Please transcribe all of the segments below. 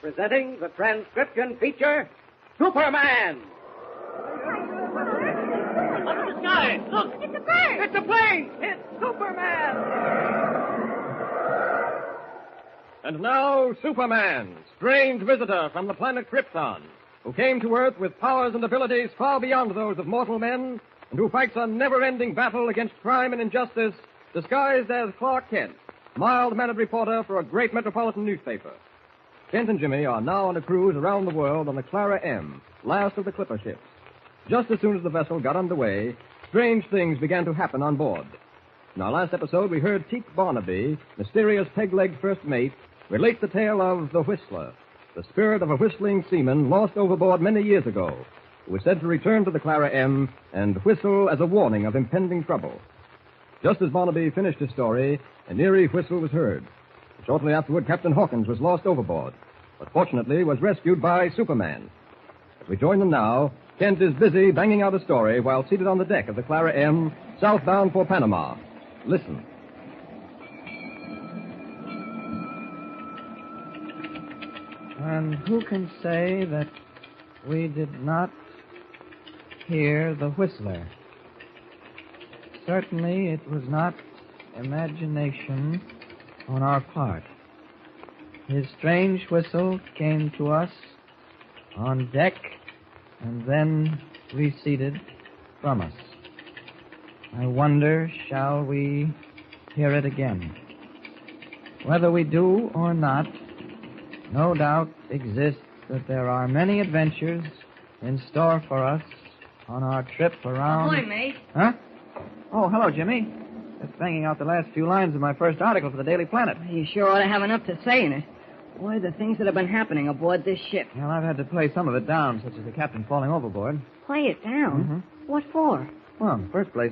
presenting the transcription feature, Superman. Up in the sky! Look! It's a bird! It's a plane! It's Superman! And now, Superman, strange visitor from the planet Krypton, who came to Earth with powers and abilities far beyond those of mortal men, and who fights a never-ending battle against crime and injustice, disguised as Clark Kent, mild-mannered reporter for a great metropolitan newspaper. Kent and Jimmy are now on a cruise around the world on the Clara M, last of the clipper ships. Just as soon as the vessel got underway, strange things began to happen on board. In our last episode, we heard Teak Barnaby, mysterious peg-legged first mate, relate the tale of the Whistler, the spirit of a whistling seaman lost overboard many years ago, who was said to return to the Clara M and whistle as a warning of impending trouble. Just as Barnaby finished his story, an eerie whistle was heard. Shortly afterward, Captain Hawkins was lost overboard, but fortunately was rescued by Superman. As we join them now, Kent is busy banging out a story while seated on the deck of the Clara M, southbound for Panama. Listen. And who can say that we did not hear the whistler? Certainly it was not imagination on our part. His strange whistle came to us on deck and then receded from us. I wonder, shall we hear it again? Whether we do or not, no doubt exists that there are many adventures in store for us on our trip around... Ahoy, mate. Huh? Oh, hello, Jimmy. Just banging out the last few lines of my first article for the Daily Planet. You sure ought to have enough to say in it. Boy, the things that have been happening aboard this ship. Well, I've had to play some of it down, such as the captain falling overboard. Play it down? Mm-hmm. What for? Well, in the first place,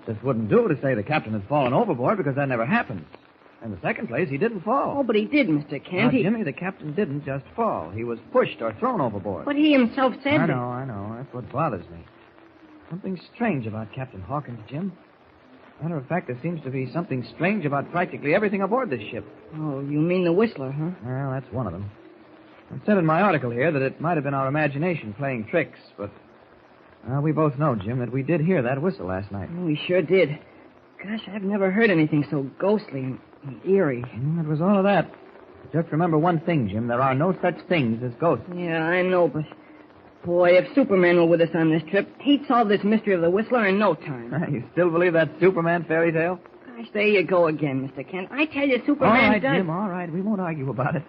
just wouldn't do to say the captain had fallen overboard because that never happens. In the second place, he didn't fall. Oh, but he did, Mr. Kent. Now, Jimmy, the captain didn't just fall. He was pushed or thrown overboard. But he himself said I that... know. That's what bothers me. Something strange about Captain Hawkins, Jim. Matter of fact, there seems to be something strange about practically everything aboard this ship. Oh, you mean the Whistler, huh? Well, that's one of them. I said in my article here that it might have been our imagination playing tricks, but we both know, Jim, that we did hear that whistle last night. Oh, we sure did. Gosh, I've never heard anything so ghostly and eerie. It was all of that. Just remember one thing, Jim. There are no such things as ghosts. Yeah, I know, but... Boy, if Superman were with us on this trip, he'd solve this mystery of the Whistler in no time. You still believe that Superman fairy tale? Gosh, there you go again, Mr. Kent. I tell you, Superman All right, does... Jim, all right. We won't argue about it.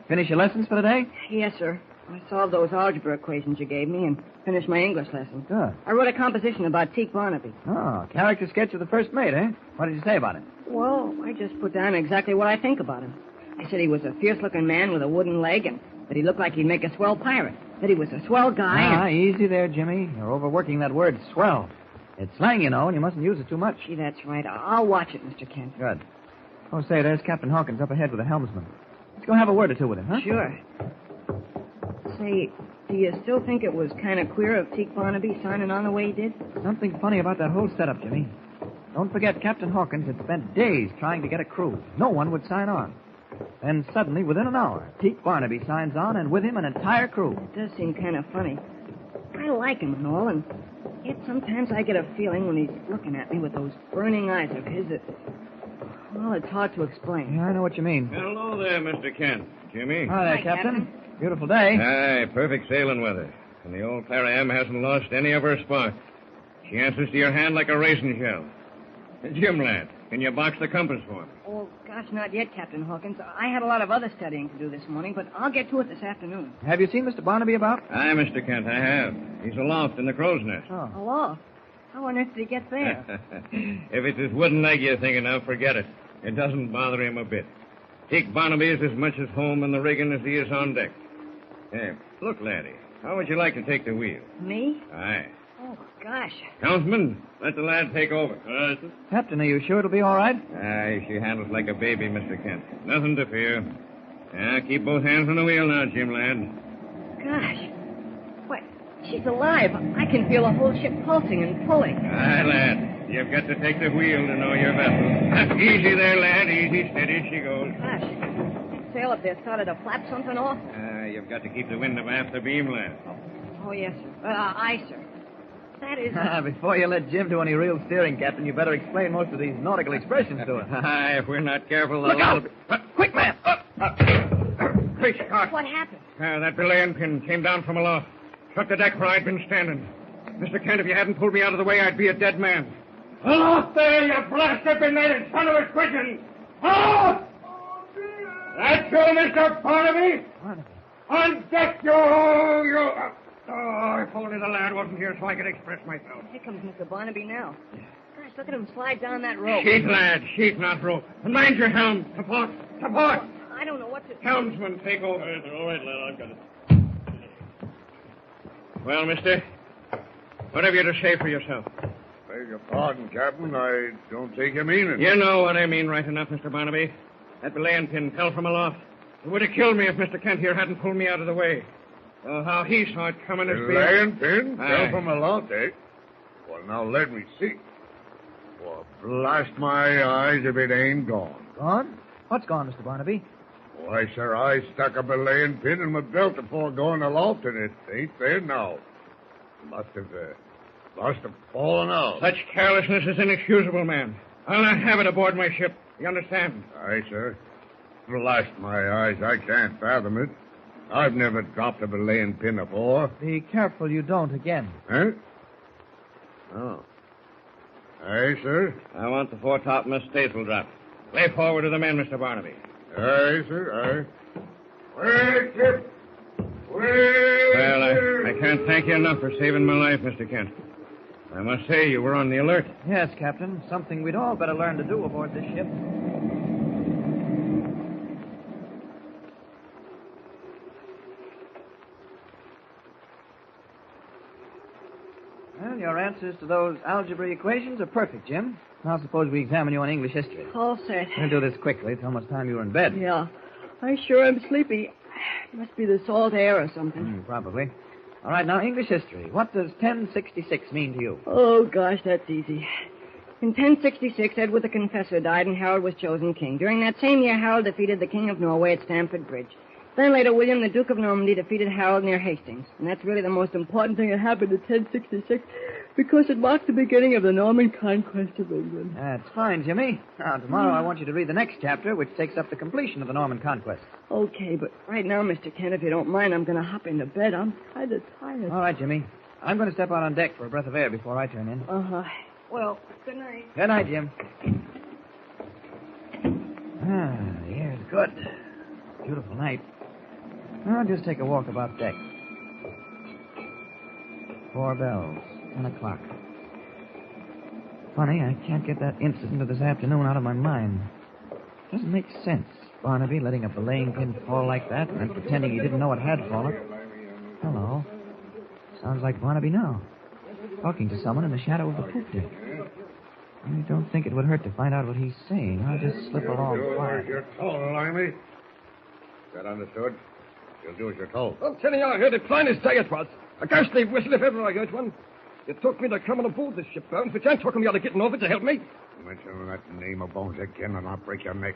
Finish your lessons for the day? Yes, sir. I solved those algebra equations you gave me and finished my English lesson. Good. I wrote a composition about Teak Barnaby. Oh, character sketch of the first mate, eh? What did you say about it? Well, I just put down exactly what I think about him. I said he was a fierce-looking man with a wooden leg and that he looked like he'd make a swell pirate. That he was a swell guy. Easy there, Jimmy. You're overworking that word swell. It's slang, you know, and you mustn't use it too much. Gee, that's right. I'll watch it, Mr. Kent. Good. Oh, say, there's Captain Hawkins up ahead with the helmsman. Let's go have a word or two with him, huh? Sure. Say, do you still think it was kind of queer of Teak Barnaby signing on the way he did? Something funny about that whole setup, Jimmy. Don't forget, Captain Hawkins had spent days trying to get a crew. No one would sign on. Then suddenly, within an hour, Teak Barnaby signs on, and with him an entire crew. It does seem kind of funny. I like him and all, and yet sometimes I get a feeling when he's looking at me with those burning eyes of his that... Well, it's hard to explain. Yeah, I know what you mean. Hello there, Mr. Kent. Jimmy. Hi there, Hi, Captain. Captain. Beautiful day. Aye, perfect sailing weather. And the old Clara M hasn't lost any of her spark. She answers to your hand like a raisin shell. Jim, lad, can you box the compass for me? Oh, gosh, not yet, Captain Hawkins. I had a lot of other studying to do this morning, but I'll get to it this afternoon. Have you seen Mr. Barnaby about? Aye, Mr. Kent, I have. He's aloft in the crow's nest. Oh. Hello? How on earth did he get there? If it's his wooden leg you're thinking of, forget it. It doesn't bother him a bit. Teak Barnaby is as much at home in the rigging as he is on deck. Hey, look, laddie, how would you like to take the wheel? Me? Aye. Oh, gosh. Councilman, let the lad take over. Captain, are you sure it'll be all right? Aye, she handles like a baby, Mr. Kent. Nothing to fear. Yeah, keep both hands on the wheel now, Jim, lad. Gosh. What? She's alive. I can feel the whole ship pulsing and pulling. Aye, lad. You've got to take the wheel to know your vessel. Easy there, lad. Easy, steady she goes. Gosh. sail up there started to flap something off? You've got to keep the wind abaft the beam, lad. Oh, yes, sir. Aye, sir. That is... Before you let Jim do any real steering, Captain, you better explain most of these nautical expressions to us. If we're not careful, Look out! Quick, man! Quick, Scott. What happened? That belaying pin came down from aloft. Struck the deck where I'd been standing. Mr. Kent, if you hadn't pulled me out of the way, I'd be a dead man. Aloft there, you blasted benighted son of a pigeon! Aloft! That's you, Mr. Barnaby! On deck, you... Oh, if only the lad wasn't here so I could express myself. Here comes Mr. Barnaby now. Gosh, look at him slide down that rope. Sheet, lad, sheet, not rope. And mind your helm. Support, support. I don't know what to... Helmsman, take over. All right, lad, I've got it. Well, mister, what have you to say for yourself? Beg your pardon, Captain. I don't take your meaning. You know what I mean right enough, Mr. Barnaby. That belaying pin fell from aloft. It would have killed me if Mr. Kent here hadn't pulled me out of the way. Oh, how he saw it coming is beyond... Belaying pin? Aye. Fell from aloft, eh? Well, now let me see. Well, blast my eyes if it ain't gone. Gone? What's gone, Mr. Barnaby? Why, sir, I stuck a belaying pin in my belt before going aloft, and it ain't there now. Must have fallen out. Such carelessness is inexcusable, man. I'll not have it aboard my ship. You understand? Aye, sir. Blast my eyes, I can't fathom it. I've never dropped a belaying pin before. Be careful you don't again. Huh? Oh. Aye, sir. I want the foretopmast staysail drop. Lay forward to the men, Mr. Barnaby. Aye, sir, aye. Well, ship. Well, I can't thank you enough for saving my life, Mr. Kent. I must say you were on the alert. Yes, Captain. Something we'd all better learn to do aboard this ship. Well, your answers to those algebra equations are perfect, Jim. Now suppose we examine you on English history. All set. We'll do this quickly. It's almost time you were in bed. Yeah. I sure am sleepy. Must be the salt air or something. Probably. All right, now, English history. What does 1066 mean to you? Oh, gosh, that's easy. In 1066, Edward the Confessor died and Harold was chosen king. During that same year, Harold defeated the King of Norway at Stamford Bridge. Then later, William, the Duke of Normandy, defeated Harold near Hastings. And that's really the most important thing that happened in 1066 because it marked the beginning of the Norman conquest of England. That's fine, Jimmy. Now, tomorrow I want you to read the next chapter, which takes up the completion of the Norman conquest. Okay, but right now, Mr. Kent, if you don't mind, I'm going to hop into bed. I'm kind of tired. All right, Jimmy. I'm going to step out on deck for a breath of air before I turn in. Uh-huh. Well, good night. Good night, Jim. The air's good. Beautiful night. I'll just take a walk about deck. 4 bells. 10 o'clock. Funny, I can't get that incident of this afternoon out of my mind. Doesn't make sense. Barnaby letting a belaying pin fall like that and then pretending he didn't know it had fallen. Hello. Sounds like Barnaby now. Talking to someone in the shadow of the poop deck. I don't think it would hurt to find out what he's saying. I'll just slip along quiet. You're told, Limey. Is that understood? You'll do as you're told. I'm telling you, I heard it plain as day it was. A ghostly whistle if ever I heard one. It took me to coming aboard this ship, Bones, but you ain't talking me out of getting over to help me. Mention that name of Bones again, and I'll break your neck.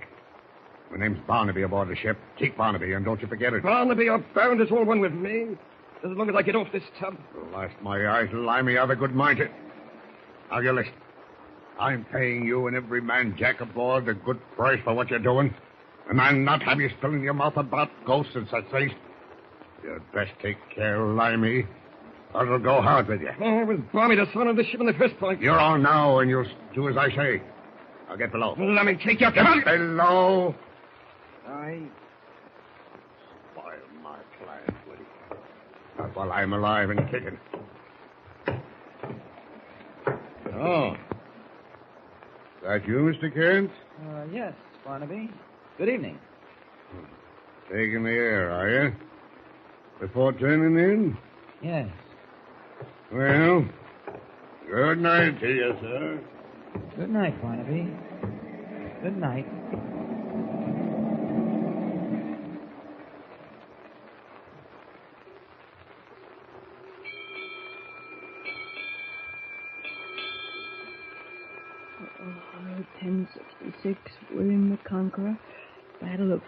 My name's Barnaby aboard the ship. Cheek Barnaby, and don't you forget it. Barnaby or Bound is all one with me. As long as I get off this tub. Blast my eyes, Limey, I've a good mind to... Now, you listen. I'm paying you and every man jack aboard a good price for what you're doing. And I'll not have you spilling your mouth about ghosts and such things. You'd best take care, Limey, or it'll go hard with you. Oh, it was Barney the son of the ship in the first place. You're on now, and you'll do as I say. I'll get below. Let me take your... Get below. I... Spoil my client, will you? Not while I'm alive and kicking. Oh. That you, Mr. Kent? Yes, Barnaby. Good evening. Taking the air, are you? Before turning in? Yes. Well, good night to you, sir. Good night, Barnaby. Good night. Oh, 1066, William the Conqueror, Battle of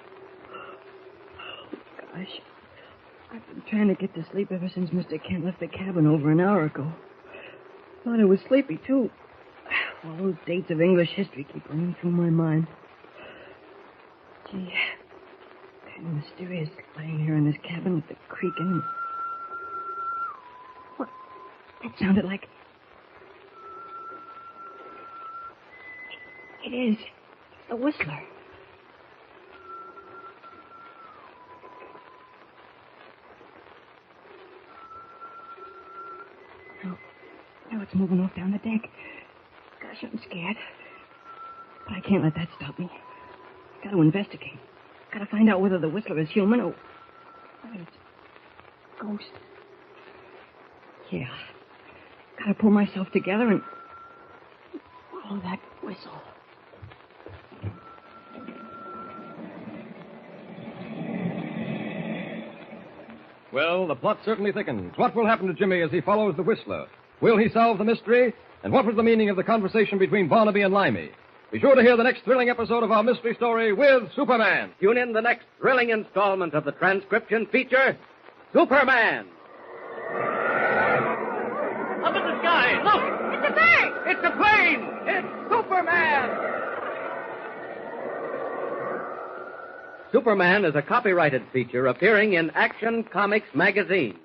I've been trying to get to sleep ever since Mr. Kent left the cabin over an hour ago. Thought I was sleepy, too. All those dates of English history keep running through my mind. Gee, kind of mysterious lying here in this cabin with the creaking. What? That sounded like... It is. The whistler. Now it's moving off down the deck. Gosh, I'm scared. But I can't let that stop me. Got to investigate. Got to find out whether the whistler is human or whether it's a ghost. Yeah. Got to pull myself together and follow that whistle. Well, the plot certainly thickens. What will happen to Jimmy as he follows the whistler? Will he solve the mystery? And what was the meaning of the conversation between Barnaby and Limey? Be sure to hear the next thrilling episode of our mystery story with Superman. Tune in the next thrilling installment of the transcription feature, Superman. Up in the sky, look! It's a bird! It's a plane! It's Superman! Superman is a copyrighted feature appearing in Action Comics magazine.